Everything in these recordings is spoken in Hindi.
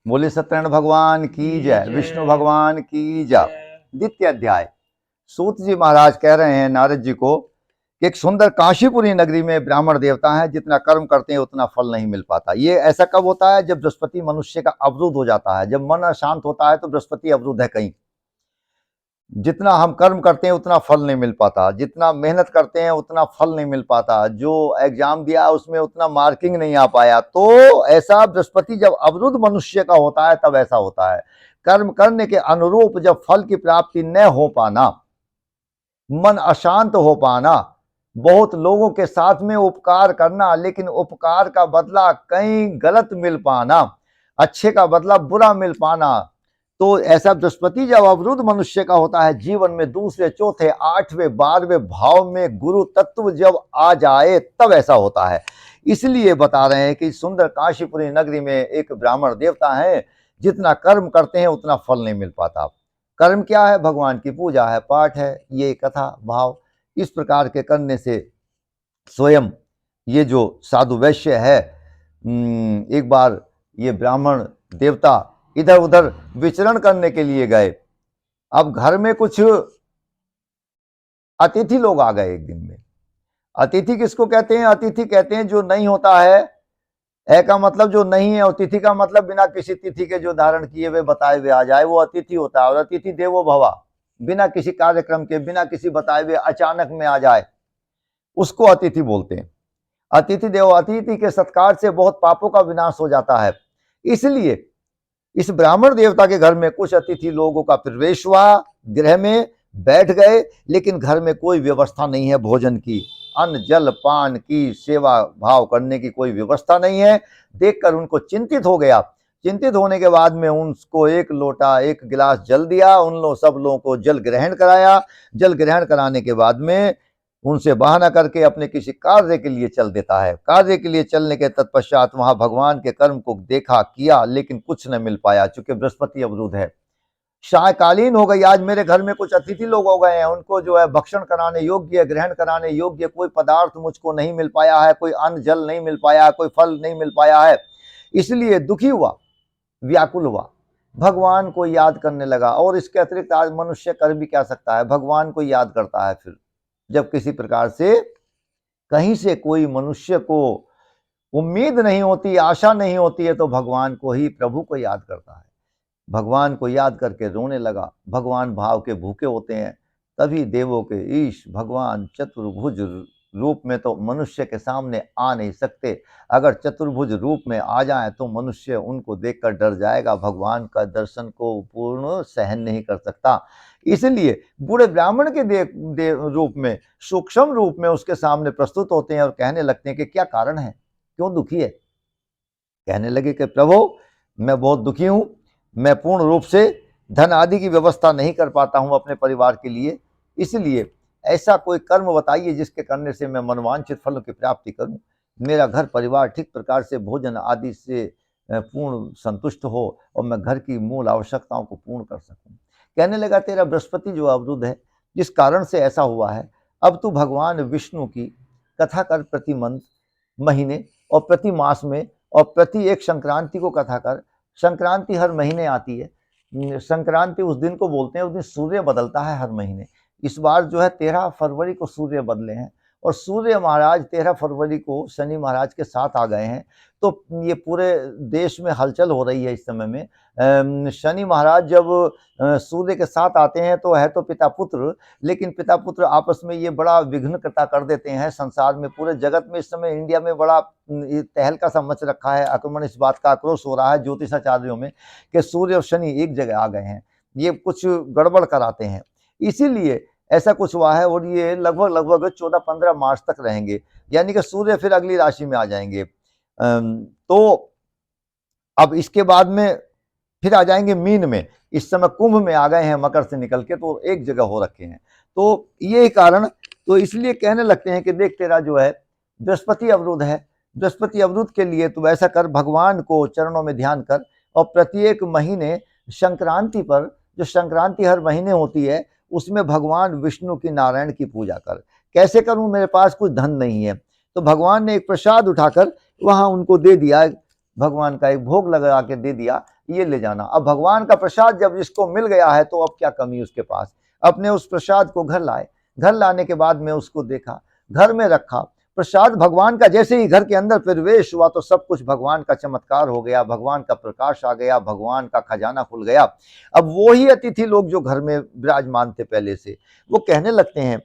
बोले सत्यनारायण भगवान की जय, विष्णु भगवान की जय। द्वितीय अध्याय। सूत जी महाराज कह रहे हैं नारद जी को कि एक सुंदर काशीपुरी नगरी में ब्राह्मण देवता है, जितना कर्म करते हैं उतना फल नहीं मिल पाता। ये ऐसा कब होता है? जब बृहस्पति मनुष्य का अवरुद्ध हो जाता है, जब मन अशांत होता है तो बृहस्पति अवरुद्ध है कहीं। जितना हम कर्म करते हैं उतना फल नहीं मिल पाता, जितना मेहनत करते हैं उतना फल नहीं मिल पाता, जो एग्जाम दिया उसमें उतना मार्किंग नहीं आ पाया। तो ऐसा बृहस्पति जब अवरुद्ध मनुष्य का होता है तब ऐसा होता है। कर्म करने के अनुरूप जब फल की प्राप्ति न हो पाना, मन अशांत हो पाना, बहुत लोगों के साथ में उपकार करना लेकिन उपकार का बदला कहीं गलत मिल पाना, अच्छे का बदला बुरा मिल पाना, तो ऐसा बृहस्पति जब अवरुद्ध मनुष्य का होता है, जीवन में दूसरे चौथे आठवें 12वें भाव में गुरु तत्व जब आ जाए तब ऐसा होता है। इसलिए बता रहे हैं कि सुंदर काशीपुरी नगरी में एक ब्राह्मण देवता है, जितना कर्म करते हैं उतना फल नहीं मिल पाता। कर्म क्या है? भगवान की पूजा है, पाठ है, ये कथा भाव, इस प्रकार के करने से स्वयं ये जो साधु वैश्य है, एक बार ये ब्राह्मण देवता इधर उधर विचरण करने के लिए गए। अब घर में कुछ अतिथि लोग आ गए एक दिन में। अतिथि किसको कहते हैं? अतिथि कहते हैं जो नहीं होता है, ए का मतलब जो नहीं है, और तिथि का मतलब बिना किसी तिथि के जो धारण किए हुए बताए हुए आ जाए, वो अतिथि होता है। और अतिथि देवो भवा, बिना किसी कार्यक्रम के, बिना किसी बताए हुए अचानक में आ जाए, उसको अतिथि बोलते हैं। अतिथि देवो, अतिथि के सत्कार से बहुत पापों का विनाश हो जाता है। इसलिए इस ब्राह्मण देवता के घर में कुछ अतिथि लोगों का प्रवेश हुआ, गृह में बैठ गए, लेकिन घर में कोई व्यवस्था नहीं है भोजन की, अन्न जल पान की सेवा भाव करने की कोई व्यवस्था नहीं है। देखकर उनको चिंतित हो गया। चिंतित होने के बाद में उनको एक लोटा एक गिलास जल दिया, सब लोगों को जल ग्रहण कराया। जल ग्रहण कराने के बाद में उनसे बहाना करके अपने किसी कार्य के लिए चल देता है। कार्य के लिए चलने के तत्पश्चात वहां भगवान के कर्म को देखा किया, लेकिन कुछ न मिल पाया, चूंकि बृहस्पति अवरुद्ध है। सायकालीन हो गई, आज मेरे घर में कुछ अतिथि लोग हो गए हैं, उनको जो है भक्षण कराने योग्य, ग्रहण कराने योग्य कोई पदार्थ मुझको नहीं मिल पाया है, कोई अन्न जल नहीं मिल पाया, कोई फल नहीं मिल पाया है। इसलिए दुखी हुआ, व्याकुल हुआ, भगवान को याद करने लगा। और इसके अतिरिक्त आज मनुष्य कर भी क्या सकता है? भगवान को याद करता है। फिर जब किसी प्रकार से कहीं से कोई मनुष्य को उम्मीद नहीं होती, आशा नहीं होती है, तो भगवान को ही, प्रभु को याद करता है। भगवान को याद करके रोने लगा। भगवान भाव के भूखे होते हैं, तभी देवों के ईश भगवान चतुर्भुज रूप में तो मनुष्य के सामने आ नहीं सकते। अगर चतुर्भुज रूप में आ जाए तो मनुष्य उनको देखकर डर जाएगा, भगवान का दर्शन को पूर्ण सहन नहीं कर सकता। इसलिए बूढ़े ब्राह्मण के रूप में, सूक्ष्म रूप में उसके सामने प्रस्तुत होते हैं और कहने लगते हैं कि क्या कारण है, क्यों दुखी है? कहने लगे कि प्रभु, मैं बहुत दुखी हूं, मैं पूर्ण रूप से धन आदि की व्यवस्था नहीं कर पाता हूं अपने परिवार के लिए। इसलिए ऐसा कोई कर्म बताइए जिसके करने से मैं मनवांछित फलों की प्राप्ति करूं, मेरा घर परिवार ठीक प्रकार से भोजन आदि से पूर्ण संतुष्ट हो और मैं घर की मूल आवश्यकताओं को पूर्ण कर सकूं। कहने लगा, तेरा बृहस्पति जो अवरुद्ध है, जिस कारण से ऐसा हुआ है, अब तू भगवान विष्णु की कथा कर प्रति महीने और प्रति मास में, और प्रति एक संक्रांति को कथा कर। संक्रांति हर महीने आती है, संक्रांति उस दिन को बोलते हैं, उस दिन सूर्य बदलता है हर महीने। इस बार जो है 13 फरवरी को सूर्य बदले हैं, और सूर्य महाराज 13 फरवरी को शनि महाराज के साथ आ गए हैं। तो ये पूरे देश में हलचल हो रही है इस समय में। शनि महाराज जब सूर्य के साथ आते हैं तो है तो पिता पुत्र, लेकिन पिता पुत्र आपस में ये बड़ा विघ्नता कर देते हैं। संसार में, पूरे जगत में इस समय इंडिया में बड़ा तहलका सा मच रखा है। आक्रमण, इस बात का आक्रोश हो रहा है ज्योतिषाचार्यों में कि सूर्य और शनि एक जगह आ गए हैं, ये कुछ गड़बड़ कराते हैं। इसीलिए ऐसा कुछ हुआ है, और ये लगभग 14-15 मार्च तक रहेंगे, यानी कि सूर्य फिर अगली राशि में आ जाएंगे। तो अब इसके बाद में फिर आ जाएंगे मीन में। इस समय कुंभ में आ गए हैं मकर से निकल के, तो एक जगह हो रखे हैं। तो ये कारण, तो इसलिए कहने लगते हैं कि देख, तेरा जो है बृहस्पति अवरुद्ध है, बृहस्पति अवरुद्ध के लिए तू ऐसा कर, भगवान को चरणों में ध्यान कर, और प्रत्येक महीने संक्रांति पर, जो संक्रांति हर महीने होती है, उसमें भगवान विष्णु की, नारायण की पूजा कर। कैसे करूं? मेरे पास कुछ धन नहीं है। तो भगवान ने एक प्रसाद उठाकर वहां उनको दे दिया, भगवान का एक भोग लगा के दे दिया। ये ले जाना। अब भगवान का प्रसाद जब इसको मिल गया है तो अब क्या कमी उसके पास। अपने उस प्रसाद को घर लाए, घर लाने के बाद में उसको देखा, घर में रखा। प्रसाद भगवान का जैसे ही घर के अंदर प्रवेश हुआ तो सब कुछ भगवान का चमत्कार हो गया, भगवान का प्रकाश आ गया, भगवान का खजाना खुल गया। अब वो ही अतिथि लोग जो घर में विराजमान थे पहले से, वो कहने लगते हैं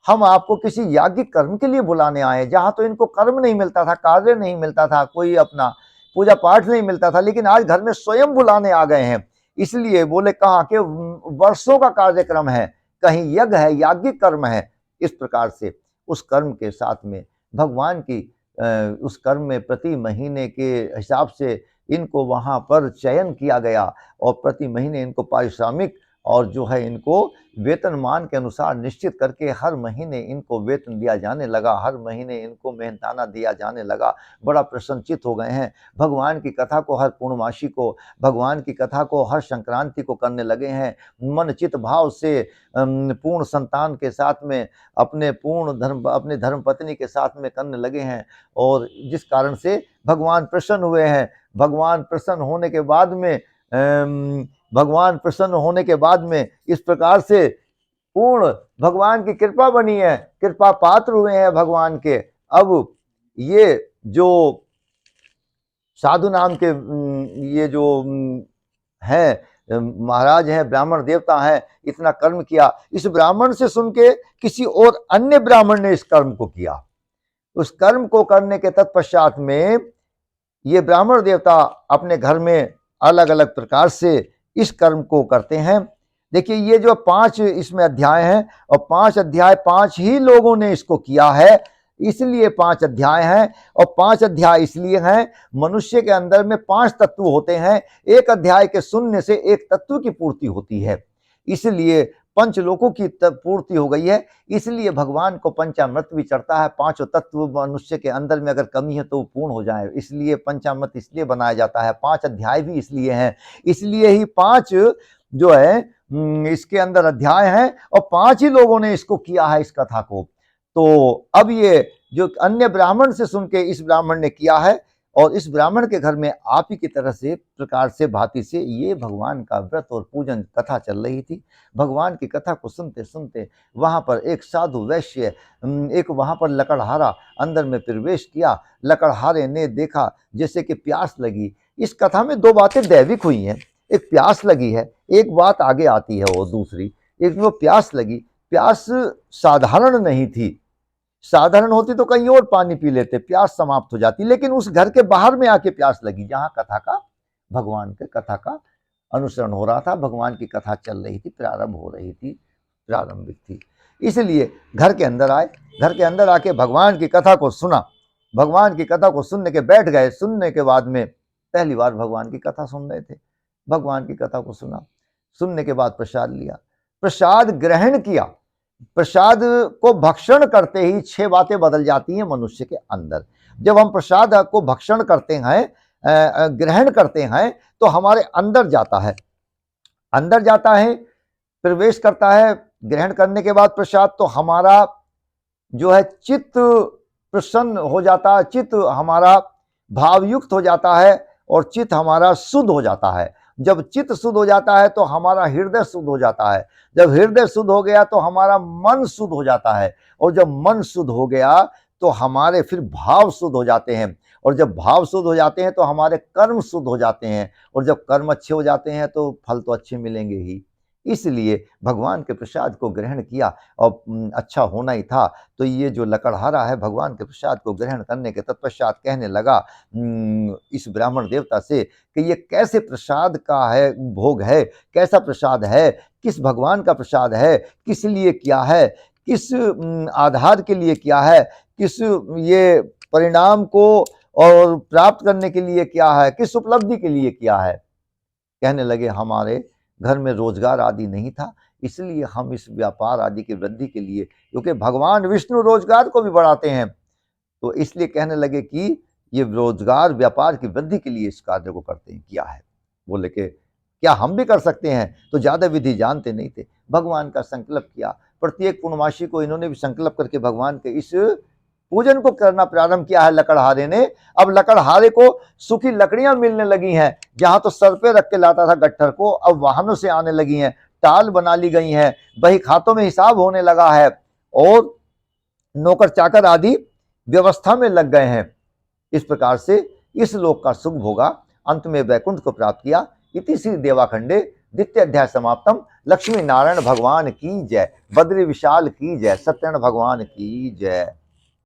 हम आपको किसी याज्ञिक कर्म के लिए बुलाने आए, जहां तो इनको कर्म नहीं मिलता था, कार्य नहीं मिलता था, कोई अपना पूजा पाठ नहीं मिलता था, लेकिन आज घर में स्वयं बुलाने आ गए हैं। इसलिए बोले कहा कि वर्षों का कार्यक्रम है, कहीं यज्ञ है, याज्ञिक कर्म है। इस प्रकार से उस कर्म के साथ में भगवान की उस कर्म में प्रति महीने के हिसाब से इनको वहां पर चयन किया गया और प्रति महीने इनको पारिश्रमिक और जो है इनको वेतनमान के अनुसार निश्चित करके हर महीने इनको वेतन दिया जाने लगा, हर महीने इनको मेहनताना दिया जाने लगा। बड़ा प्रसन्नचित हो गए हैं। भगवान की कथा को हर पूर्णमासी को, भगवान की कथा को हर संक्रांति को करने लगे हैं। मन चित भाव से पूर्ण संतान के साथ में अपने अपने धर्म पत्नी के साथ में करने लगे हैं, और जिस कारण से भगवान प्रसन्न हुए हैं। भगवान प्रसन्न होने के बाद में इस प्रकार से पूर्ण भगवान की कृपा बनी है, कृपा पात्र हुए हैं भगवान के। अब ये जो साधु नाम के ये जो है महाराज हैं, ब्राह्मण देवता हैं, इतना कर्म किया। इस ब्राह्मण से सुन के किसी और अन्य ब्राह्मण ने इस कर्म को किया। उस कर्म को करने के तत्पश्चात में ये ब्राह्मण देवता अपने घर में अलग अलग प्रकार से इस कर्म को करते हैं। देखिए ये जो 5 इसमें अध्याय हैं, और 5 अध्याय 5 ही लोगों ने इसको किया है, इसलिए 5 अध्याय हैं। और 5 अध्याय इसलिए हैं, मनुष्य के अंदर में 5 तत्व होते हैं, एक अध्याय के सुनने से एक तत्व की पूर्ति होती है, इसलिए पंचलोकों की पूर्ति हो गई है। इसलिए भगवान को पंचामृत भी चढ़ता है। 5 तत्व मनुष्य के अंदर में अगर कमी है तो वो पूर्ण हो जाए, इसलिए पंचामृत इसलिए बनाया जाता है। 5 अध्याय भी इसलिए हैं, इसलिए ही 5 जो है इसके अंदर अध्याय हैं, और 5 ही लोगों ने इसको किया है, इस कथा को। तो अब ये जो अन्य ब्राह्मण से सुन के इस ब्राह्मण ने किया है, और इस ब्राह्मण के घर में आप ही की तरह से प्रकार से भांति से ये भगवान का व्रत और पूजन कथा चल रही थी। भगवान की कथा को सुनते सुनते वहां पर एक साधु वैश्य, एक वहां पर लकड़हारा अंदर में प्रवेश किया। लकड़हारे ने देखा जैसे कि प्यास लगी। इस कथा में 2 बातें दैविक हुई हैं, एक प्यास लगी है, एक बात आगे आती है वो दूसरी। एक वो प्यास लगी, प्यास साधारण नहीं थी, साधारण होती तो कहीं और पानी पी लेते, प्यास समाप्त हो जाती, लेकिन उस घर के बाहर में आके प्यास लगी जहां कथा का, भगवान के कथा का अनुसरण हो रहा था, भगवान की कथा चल रही थी, प्रारंभ हो रही थी, प्रारंभिक थी। इसलिए घर के अंदर आए, घर के अंदर आके भगवान की कथा को सुना। भगवान की कथा को सुनने के बैठ गए। सुनने के बाद में पहली बार भगवान की कथा सुन रहे थे, भगवान की कथा को सुना, सुनने के बाद प्रसाद लिया, प्रसाद ग्रहण किया। प्रसाद को भक्षण करते ही 6 बातें बदल जाती हैं मनुष्य के अंदर। जब हम प्रसाद को भक्षण करते हैं, ग्रहण करते हैं, तो हमारे अंदर जाता है, अंदर जाता है, प्रवेश करता है। ग्रहण करने के बाद प्रसाद तो हमारा जो है चित्त प्रसन्न हो जाता है, चित्त हमारा भावयुक्त हो जाता है, और चित्त हमारा शुद्ध हो जाता है। जब चित्त शुद्ध हो जाता है तो हमारा हृदय शुद्ध हो जाता है। जब हृदय शुद्ध हो गया तो हमारा मन शुद्ध हो जाता है, और जब मन शुद्ध हो गया तो हमारे फिर भाव शुद्ध हो जाते हैं, और जब भाव शुद्ध हो जाते हैं तो हमारे कर्म शुद्ध हो जाते हैं, और जब कर्म अच्छे हो जाते हैं तो फल तो अच्छे मिलेंगे ही। इसलिए भगवान के प्रसाद को ग्रहण किया, और अच्छा होना ही था। तो ये जो लकड़हारा है भगवान के प्रसाद को ग्रहण करने के तत्पश्चात कहने लगा इस ब्राह्मण देवता से कि ये कैसे प्रसाद का है, भोग है, कैसा प्रसाद है, किस भगवान का प्रसाद है, किस लिए किया है, किस आधार के लिए किया है, किस ये परिणाम को और प्राप्त करने के लिए किया है, किस उपलब्धि के लिए किया है। कहने लगे हमारे घर में रोजगार आदि नहीं था, इसलिए हम इस व्यापार आदि की वृद्धि के लिए, क्योंकि भगवान विष्णु रोजगार को भी बढ़ाते हैं, तो इसलिए कहने लगे कि ये रोजगार व्यापार की वृद्धि के लिए इस कार्य को करते हैं, किया है। बोले कि क्या हम भी कर सकते हैं? तो ज्यादा विधि जानते नहीं थे। भगवान का संकल्प किया, प्रत्येक पूर्णमासी को इन्होंने भी संकल्प करके भगवान के इस पूजन को करना प्रारंभ किया है लकड़हारे ने। अब लकड़हारे को सूखी लकड़ियां मिलने लगी हैं, जहां तो सर पे रख के लाता था गट्ठर को, अब वाहनों से आने लगी हैं, टाल बना ली गई हैं, बही खातों में हिसाब होने लगा है और नौकर चाकर आदि व्यवस्था में लग गए हैं। इस प्रकार से इस लोक का सुख भोगा, अंत में वैकुंठ को प्राप्त किया। इति श्री देवाखंडे द्वितीय अध्याय समाप्तम। लक्ष्मी नारायण भगवान की जय, बद्री विशाल की जय, सत्यनारायण भगवान की जय।